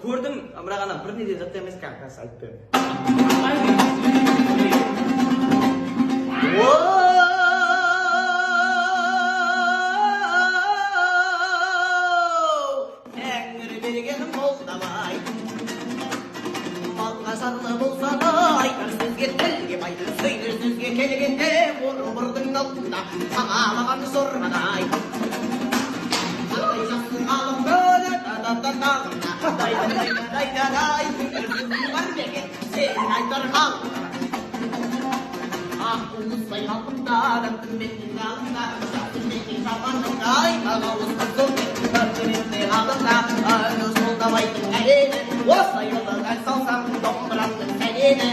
көрдім, бірақ ана бір неде жатты емес, как раз айтты. Тәңір бергенім болдамай, малға сарлы болса да, айтар сөзге тілге бай, сөйлер сөзге келгенде, бұрын-бұрдың алдында, қағалаған сорғадай. Жақсы алым бөлі, та-та-та-тағында, дай-дай-дай-дай-дай, бар беген, сен айтар қалында. Ақ ұлысбай халқымдарым, күмбеттің алдында, күмбеттің шапанында, ағауызды соңмен, күмбетте алдында, жолдабайдың әлені, осылай олар әл салсам, домбырамның сәлені,